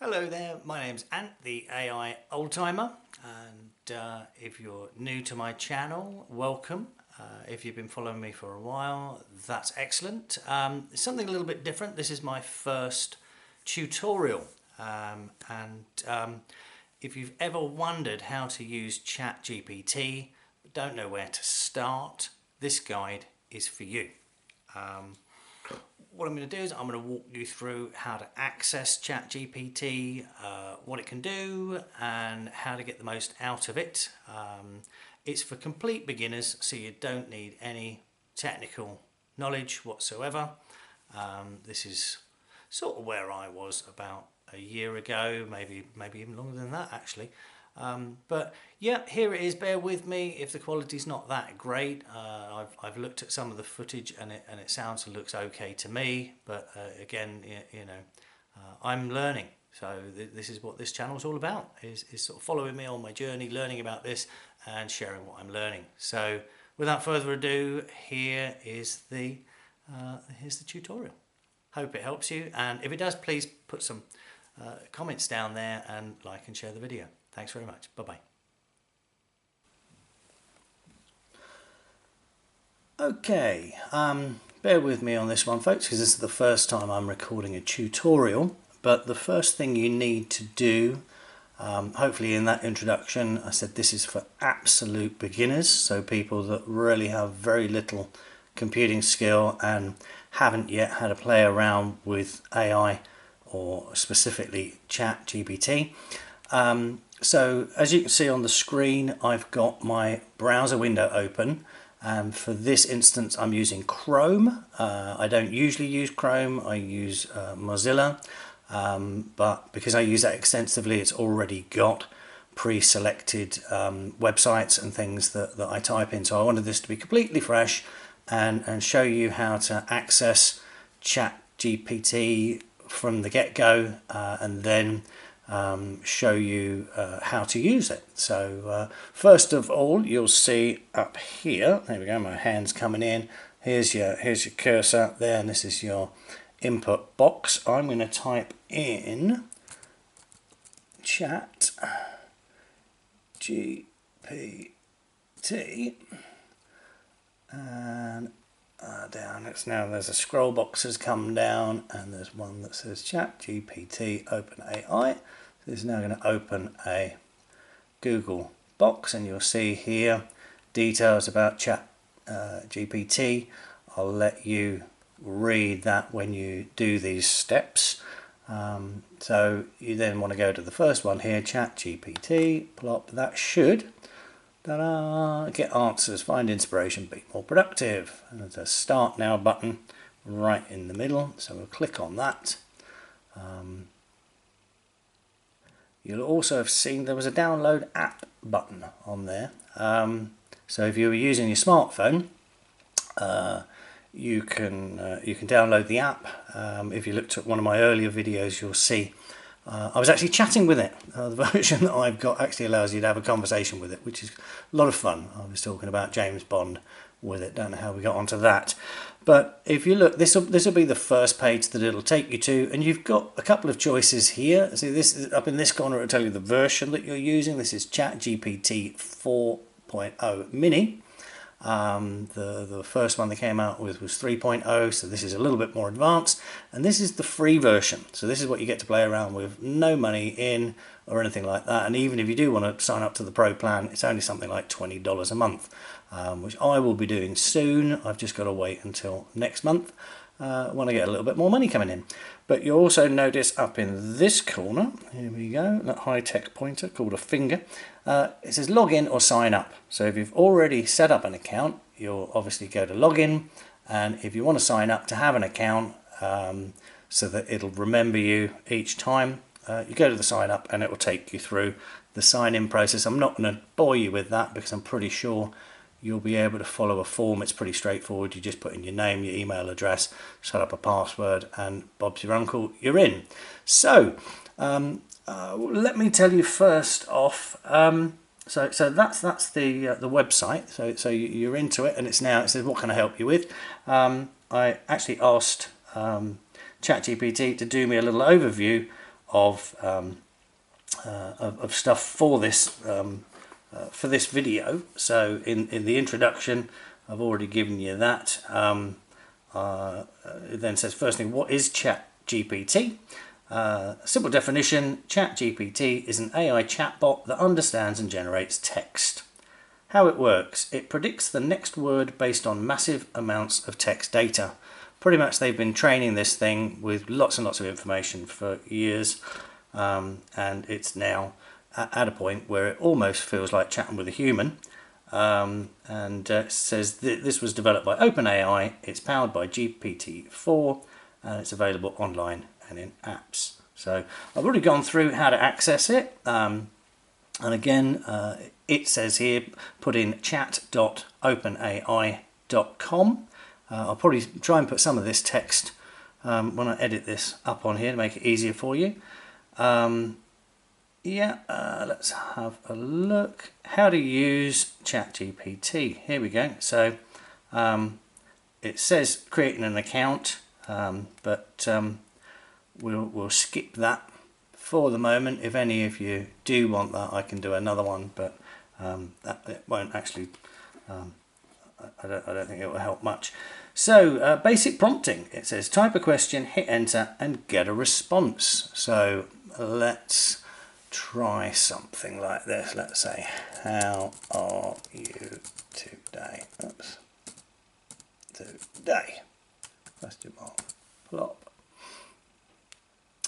Hello there, my name's Ant, the AI Oldtimer, and if you're new to my channel, welcome. If you've been following me for a while, that's excellent. It's something a little bit different. This is my first tutorial, if you've ever wondered how to use ChatGPT but don't know where to start, this guide is for you. What I'm going to do is I'm going to walk you through how to access ChatGPT, what it can do and how to get the most out of it. It's for complete beginners, so you don't need any technical knowledge whatsoever. This is sort of where I was about a year ago, maybe even longer than that actually. But yeah, here it is. Bear with me if the quality's not that great. I've looked at some of the footage and it sounds and looks okay to me. But again, I'm learning. So this is what this channel is all about: is sort of following me on my journey, learning about this and sharing what I'm learning. So without further ado, here's the tutorial. Hope it helps you, and if it does, please put some comments down there and like and share the video. Thanks very much. Bye-bye. Okay, bear with me on this one, folks, because this is the first time I'm recording a tutorial. But the first thing you need to do, hopefully in that introduction, I said this is for absolute beginners, so people that really have very little computing skill and haven't yet had a play around with AI or specifically ChatGPT. So as you can see on the screen, I've got my browser window open, and for this instance I'm using Chrome. I don't usually use Chrome, I use Mozilla, but because I use that extensively, it's already got pre-selected websites and things that I type in. So I wanted this to be completely fresh and show you how to access ChatGPT from the get-go, and then show you how to use it. So first of all, you'll see up here, there we go, my hand's coming in, here's your cursor there, and this is your input box. I'm going to type in ChatGPT and down, there's a scroll box has come down and there's one that says ChatGPT OpenAI. So this is now going to open a Google box, and you'll see here details about ChatGPT. I'll let you read that when you do these steps. So you then want to go to the first one here, ChatGPT, plop, that should get answers, find inspiration, be more productive. And there's a start now button right in the middle, so we'll click on that. You'll also have seen there was a download app button on there. So if you were using your smartphone, you can download the app. If you looked at one of my earlier videos, you'll see I was actually chatting with it. The version that I've got actually allows you to have a conversation with it, which is a lot of fun. I was talking about James Bond with it. Don't know how we got onto that. But if you look, this will be the first page that it'll take you to, and you've got a couple of choices here. See, this is up in this corner, it'll tell you the version that you're using. This is ChatGPT 4.0 Mini. The first one they came out with was 3.0, so this is a little bit more advanced, and this is the free version. So this is what you get to play around with, no money in or anything like that. And even if you do want to sign up to the pro plan, it's only something like $20 a month, which I will be doing soon. I've just got to wait until next month when I get a little bit more money coming in. But you'll also notice up in this corner, here we go, that high-tech pointer called a finger, it says login or sign up. So if you've already set up an account, you'll obviously go to login, and if you want to sign up to have an account so that it'll remember you each time, you go to the sign up and it will take you through the sign-in process. I'm not going to bore you with that because I'm pretty sure you'll be able to follow a form. It's pretty straightforward. You just put in your name, your email address, set up a password, and Bob's your uncle, you're in. So let me tell you first off, so that's the website. So you're into it, and it says what can I help you with. I actually asked ChatGPT to do me a little overview of stuff for this video. So in the introduction, I've already given you that. It then says, firstly, what is ChatGPT? Simple definition: ChatGPT is an AI chatbot that understands and generates text. How it works: it predicts the next word based on massive amounts of text data. Pretty much they've been training this thing with lots and lots of information for years, and it's now at a point where it almost feels like chatting with a human. It says this was developed by OpenAI, it's powered by GPT-4, and it's available online and in apps. So I've already gone through how to access it, and again it says here put in chat.openai.com. I'll probably try and put some of this text when I edit this up on here to make it easier for you. Let's have a look. How to use ChatGPT. Here we go. So it says creating an account, but we'll skip that for the moment. If any of you do want that, I can do another one, but it won't actually. I don't think it will help much. So basic prompting. It says type a question, hit enter, and get a response. So let's try something like this. Let's say, how are you today? Oops. Today. Question mark. Plop.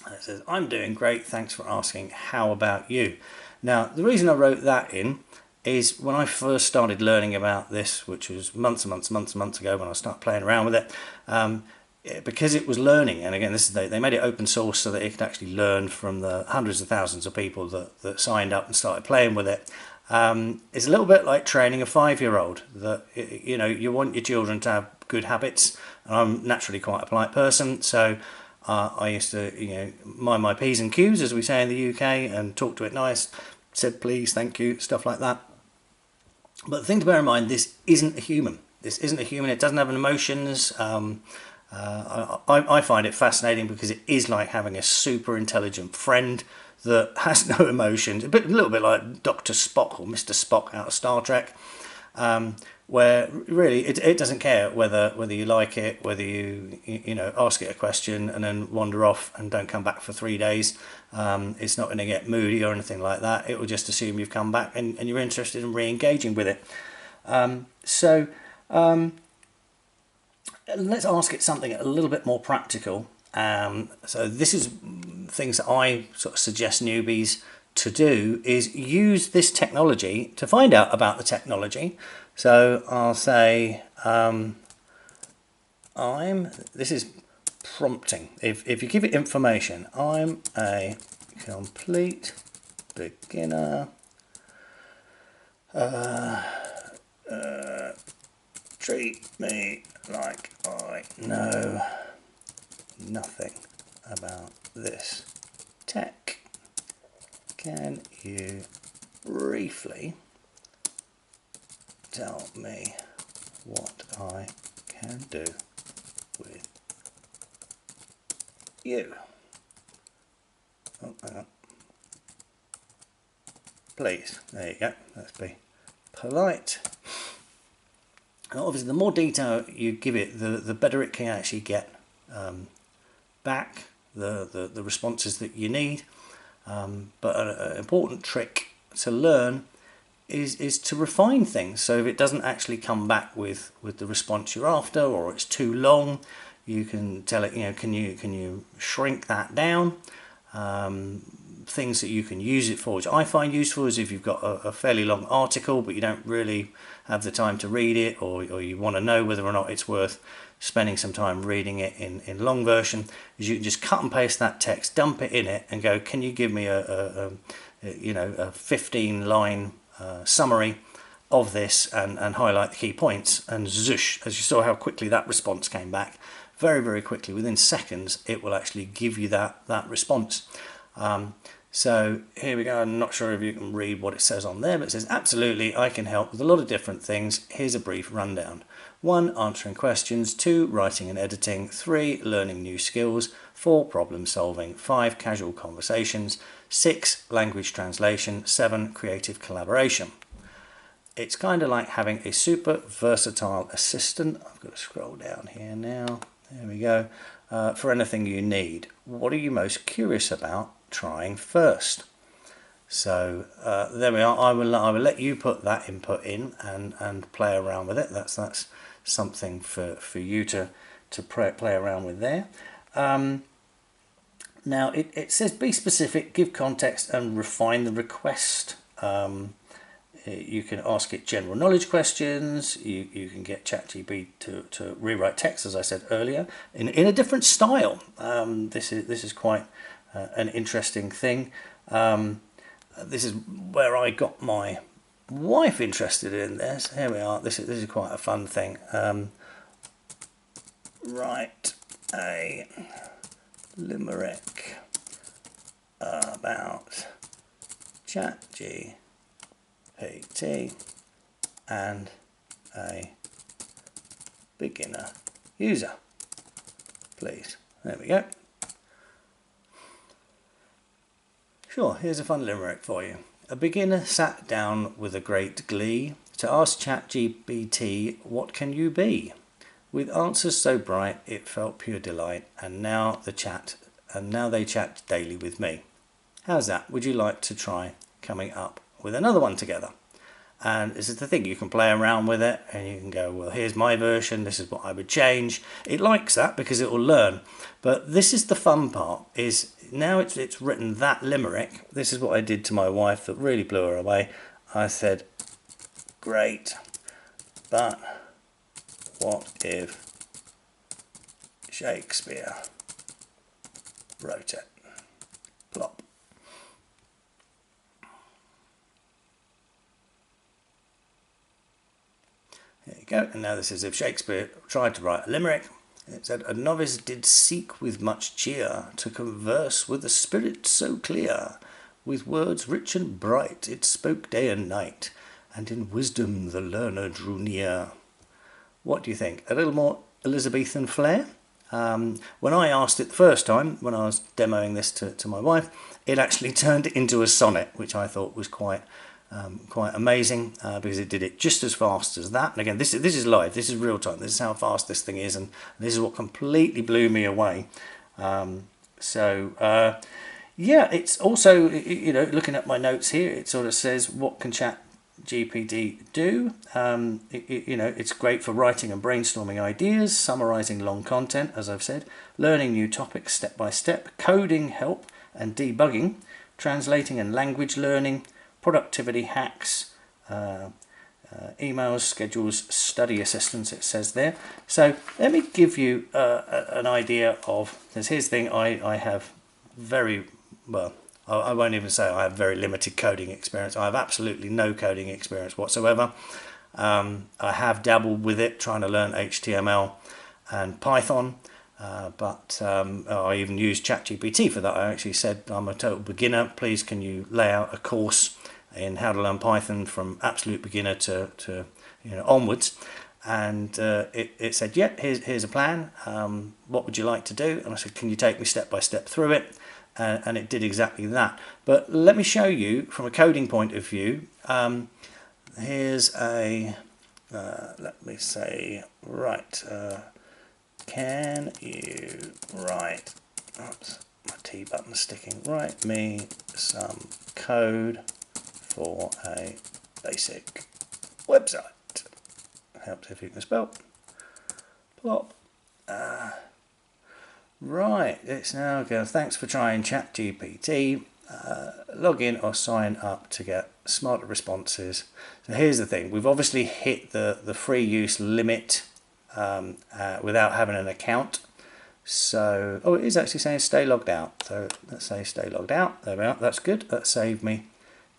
And it says, I'm doing great. Thanks for asking. How about you? Now, the reason I wrote that in is when I first started learning about this, which was months ago when I started playing around with it, because it was learning, and again, they made it open source so that it could actually learn from the hundreds of thousands of people that signed up and started playing with it. It's a little bit like training a 5-year-old. That you want your children to have good habits, and I'm naturally quite a polite person, so I used to mind my P's and Q's, as we say in the UK, and talk to it nice, said please, thank you, stuff like that. But the thing to bear in mind, this isn't a human. This isn't a human. It doesn't have emotions. I find it fascinating because it is like having a super intelligent friend that has no emotions. A little bit like Dr. Spock or Mr. Spock out of Star Trek, where really it doesn't care whether you like it, whether you ask it a question and then wander off and don't come back for 3 days. It's not going to get moody or anything like that. It will just assume you've come back and you're interested in re-engaging with it. Let's ask it something a little bit more practical. So this is things that I sort of suggest newbies to do, is use this technology to find out about the technology. So I'll say this is prompting. If you give it information, I'm a complete beginner. Treat me like I know nothing about this tech. Can you briefly tell me what I can do with you? Oh, hang on. Please. There you go. Let's be polite. And obviously, the more detail you give it, the better it can actually get back the responses that you need. But an important trick to learn is to refine things. So if it doesn't actually come back with the response you're after, or it's too long, you can tell it, can you shrink that down? Things that you can use it for, which I find useful, is if you've got a fairly long article but you don't really have the time to read it, or you want to know whether or not it's worth spending some time reading it in long version, is you can just cut and paste that text, dump it in it, and go, can you give me a 15-line summary of this, and highlight the key points, and zoosh, as you saw how quickly that response came back. Very, very quickly, within seconds, it will actually give you that response. So here we go. I'm not sure if you can read what it says on there, but it says, absolutely, I can help with a lot of different things. Here's a brief rundown. 1, answering questions. 2, writing and editing. 3, learning new skills. 4 problem solving, 5 casual conversations, 6 language translation, 7 creative collaboration. It's kind of like having a super versatile assistant. I've got to scroll down here now. There we go. For anything you need. What are you most curious about trying first? So there we are. I will let you put that input in and play around with it. That's something for you to play around with there. Now it says be specific, give context, and refine the request. You can ask it general knowledge questions. You can get ChatGPT to rewrite text, as I said earlier, in a different style. This is quite an interesting thing. This is where I got my wife interested in this. Here we are. This is quite a fun thing. Write a limerick about ChatGPT and a beginner user, please. There we go. Sure, here's a fun limerick for you. A beginner sat down with a great glee to ask ChatGPT, what can you be? With answers so bright it felt pure delight, and now they chat daily with me. How's that? Would you like to try coming up with another one together? And this is the thing, you can play around with it and you can go, well, here's my version, this is what I would change. It likes that because it will learn. But this is the fun part, is now it's written that limerick. This is what I did to my wife that really blew her away. I said, great, but what if Shakespeare wrote it? Plop. There you go. And now this is if Shakespeare tried to write a limerick. It said, a novice did seek with much cheer to converse with a spirit so clear. With words rich and bright it spoke day and night, and in wisdom the learner drew near. What do you think? A little more Elizabethan flair? When I asked it the first time, when I was demoing this to my wife, it actually turned it into a sonnet, which I thought was quite amazing, because it did it just as fast as that. And again, this is live, this is real time, this is how fast this thing is, and this is what completely blew me away. Yeah, it's also, you know, looking at my notes here, it sort of says, what can ChatGPT do? You know, it's great for writing and brainstorming ideas, summarizing long content, as I've said, learning new topics step by step, coding help and debugging, translating and language learning, productivity hacks, emails, schedules, study assistance, it says there. So let me give you an idea of this. Here's the thing, I have very, well, I won't even say I have very limited coding experience. I have absolutely no coding experience whatsoever. I have dabbled with it, trying to learn HTML and Python, but I even used ChatGPT for that. I actually said, I'm a total beginner, please can you lay out a course in how to learn Python from absolute beginner to you know, onwards, and it said, yeah, here's a plan, what would you like to do? And I said, can you take me step by step through it? And it did exactly that. But let me show you from a coding point of view. Here's a let me say, right, can you write, oops, my T button's sticking, write me some code for a basic website. Helps if you can spell. Plop. Right, it's now going. Thanks for trying ChatGPT. Log in or sign up to get smarter responses. So here's the thing, we've obviously hit the free use limit without having an account. So, oh, it is actually saying stay logged out. So let's say stay logged out. There we are, that's good. That saved me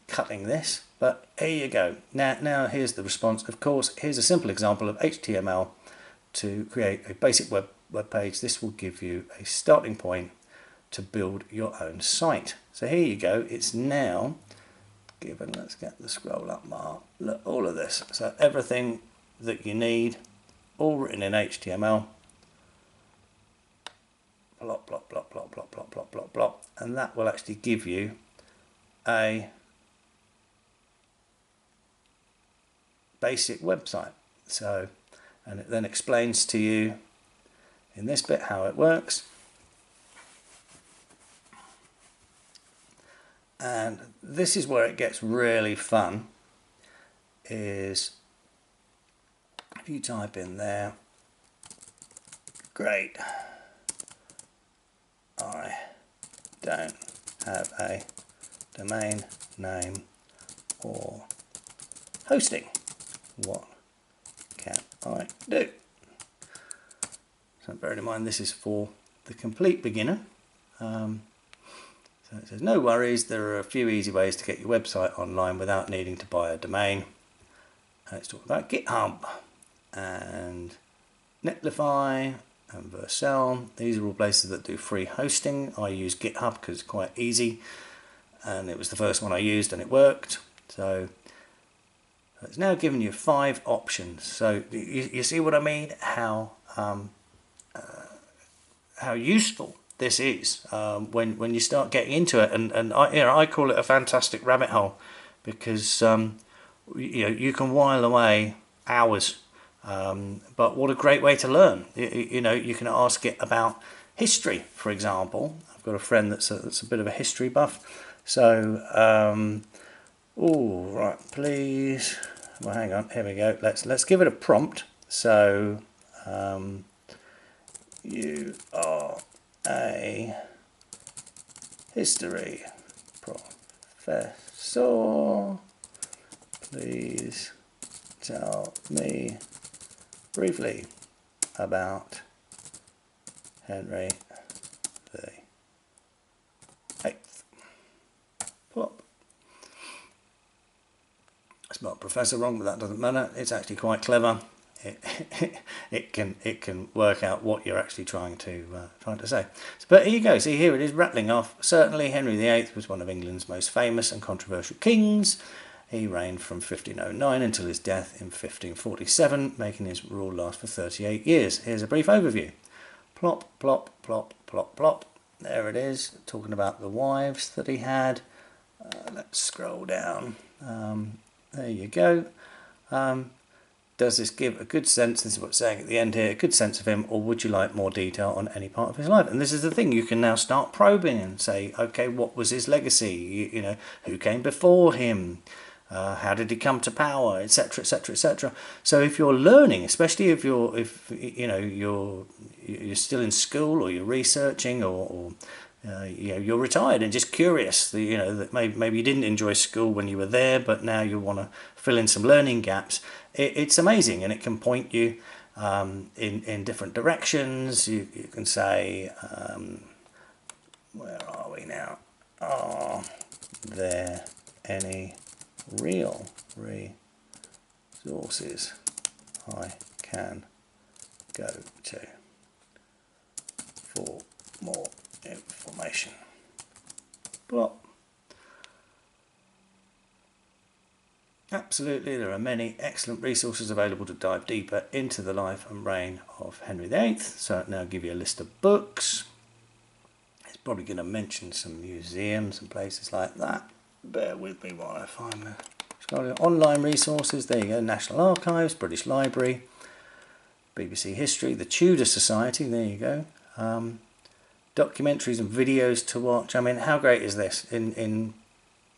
cutting this, but here you go. Now here's the response. Of course, here's a simple example of HTML to create a basic web page. This will give you a starting point to build your own site. So here you go. It's now given, let's get the scroll up mark. Look, all of this. So everything that you need, all written in HTML. plop, plop, plop, plop, plop, plop, plop, plop, plop, and that will actually give you a basic website. So, and it then explains to you in this bit how it works. And this is where it gets really fun, is if you type in there, great, I don't have a domain name or hosting. What can I do? So bear in mind this is for the complete beginner. So it says, no worries, there are a few easy ways to get your website online without needing to buy a domain. And it's talking about GitHub and Netlify and Vercel. These are all places that do free hosting. I use GitHub because it's quite easy, and it was the first one I used and it worked. So it's now given you 5 options. So you see what I mean? How useful this is when you start getting into it, and I call it a fantastic rabbit hole, because you can while away hours, but what a great way to learn. You can ask it about history, for example. I've got a friend that's a bit of a history buff, so oh right, please, well hang on, here we go, let's give it a prompt. So you are a history professor, please tell me briefly about Henry the Eighth. Plop. I spelled professor wrong, but that doesn't matter. It's actually quite clever. It can work out what you're actually trying to say. But here you go. See, here it is rattling off. Certainly, Henry VIII was one of England's most famous and controversial kings. He reigned from 1509 until his death in 1547, making his rule last for 38 years. Here's a brief overview. Plop, plop, plop, plop, plop. There it is, talking about the wives that he had. Let's scroll down. There you go. Does this give a good sense, this is what it's saying at the end here, a good sense of him, or would you like more detail on any part of his life? And this is the thing, you can now start probing and say, okay, what was his legacy? You know, who came before him? How did he come to power, etc., etc., etc. So if you're learning, especially if you're still in school, or you're researching, or you're retired and just curious, that maybe you didn't enjoy school when you were there, but now you want to fill in some learning gaps. It's amazing, and it can point you in different directions. You can say, where are we now? Are there any real resources I can go to for more information? Well, absolutely, there are many excellent resources available to dive deeper into the life and reign of Henry VIII. So I'll now give you a list of books. It's probably going to mention some museums and places like that. Bear with me while I find the online resources. There you go, National Archives, British Library, BBC History, the Tudor Society, there you go. Documentaries and videos to watch. I mean, how great is this? In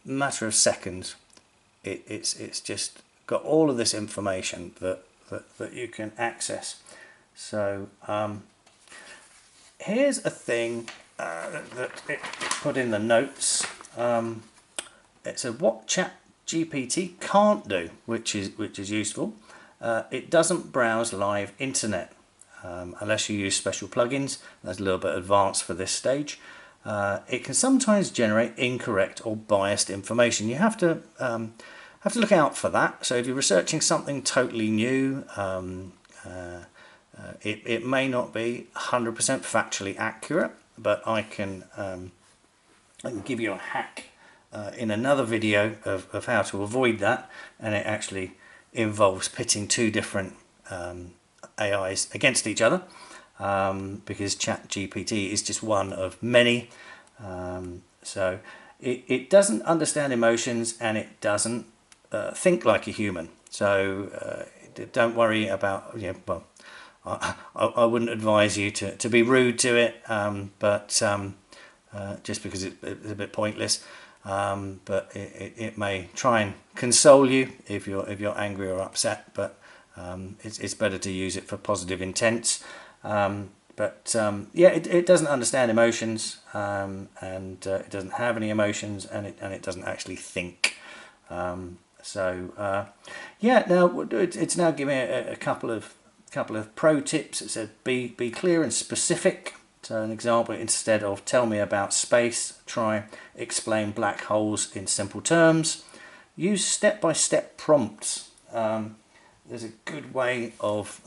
a matter of seconds, it's just got all of this information that you can access. So here's a thing that it put in the notes. It said what ChatGPT can't do, which is useful. It doesn't browse live internet unless you use special plugins. That's a little bit advanced for this stage. It can sometimes generate incorrect or biased information. You have to look out for that. So if you're researching something totally new, it may not be 100% factually accurate, but I can give you a hack in another video of how to avoid that, and it actually involves pitting 2 different AIs against each other, because ChatGPT is just one of many. So it doesn't understand emotions, and it doesn't think like a human. So don't worry about, well, I wouldn't advise you to be rude to it, but just because it's a bit pointless. But it may try and console you if you're angry or upset, but it's better to use it for positive intents. Yeah, it doesn't understand emotions, and it doesn't have any emotions, and it doesn't actually think. Yeah, now it's now giving a couple of pro tips. It said be clear and specific. So an example, instead of tell me about space, try explain black holes in simple terms. Use step-by-step prompts. There's a good way of,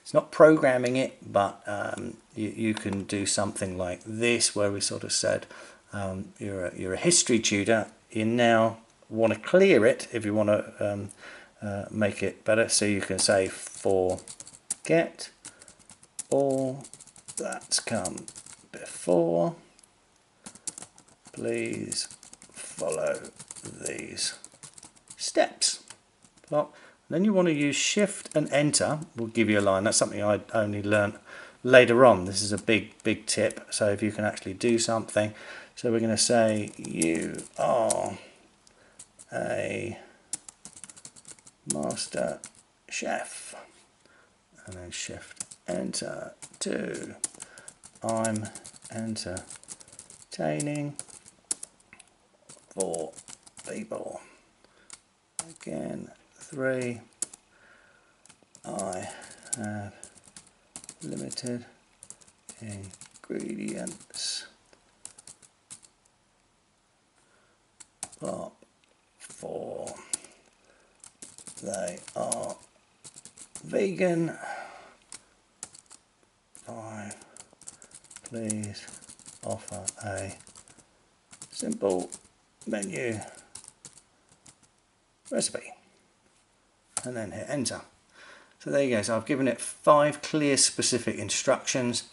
it's not programming it, but you can do something like this, where we sort of said, you're a history tutor, you now want to clear it if you want to make it better. So you can say, forget all that's come before, please follow these steps. Well, then you want to use Shift and Enter, will give you a line. That's something I only learnt later on. This is a big tip. So if you can actually do something. So we're going to say, you are a master chef, and then Shift Enter to, I'm entertaining for people. Again, 3, I have limited ingredients. Part 4, they are vegan. 5, please offer a simple menu recipe, and then hit enter. So there you go. So I've given it 5 clear specific instructions,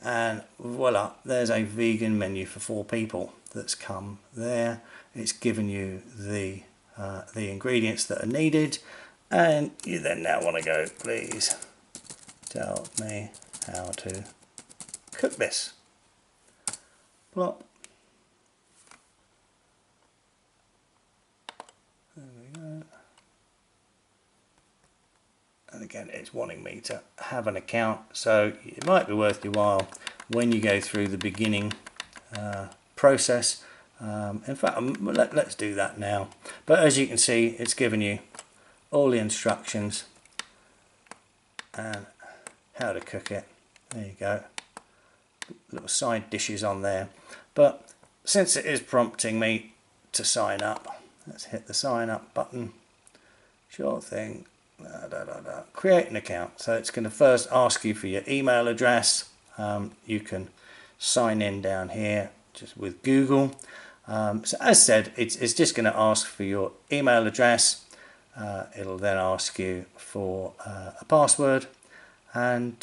and voila, there's a vegan menu for 4 people that's come there. It's given you the ingredients that are needed, and you then now want to go, please tell me how to cook this. Plop. There we go. And again, it's wanting me to have an account, so it might be worth your while when you go through the beginning process. In fact, let's do that now. But as you can see, it's given you all the instructions and how to cook it. There you go. Little side dishes on there. But since it is prompting me to sign up, let's hit the sign up button. Sure thing. Create an account. So it's going to first ask you for your email address. You can sign in down here just with Google. So as said, it's just going to ask for your email address. It'll then ask you for a password, and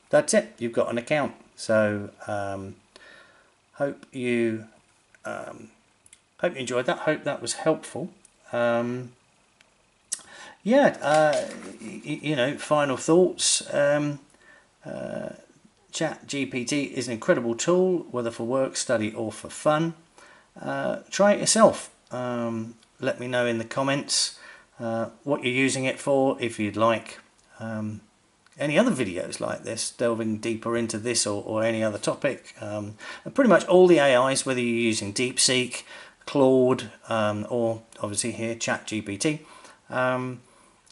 that's it. You've got an account. So hope you enjoyed that. Hope that was helpful. Final thoughts. ChatGPT is an incredible tool, whether for work, study, or for fun. Try it yourself. Let me know in the comments what you're using it for. If you'd like any other videos like this, delving deeper into this or any other topic. And pretty much all the AIs, whether you're using DeepSeek, Claude, or obviously here ChatGPT.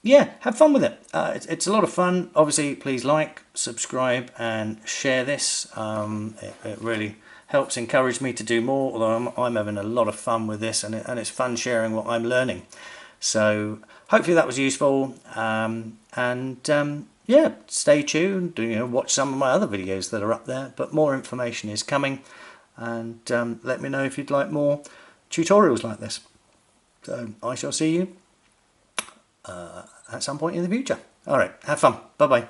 Yeah, have fun with it. It's a lot of fun. Obviously, please like, subscribe, and share this. It really helps encourage me to do more, although I'm having a lot of fun with this, and it's fun sharing what I'm learning. So hopefully that was useful. Yeah, stay tuned. Watch some of my other videos that are up there, but more information is coming. And let me know if you'd like more tutorials like this. So I shall see you at some point in the future. All right, have fun. Bye-bye.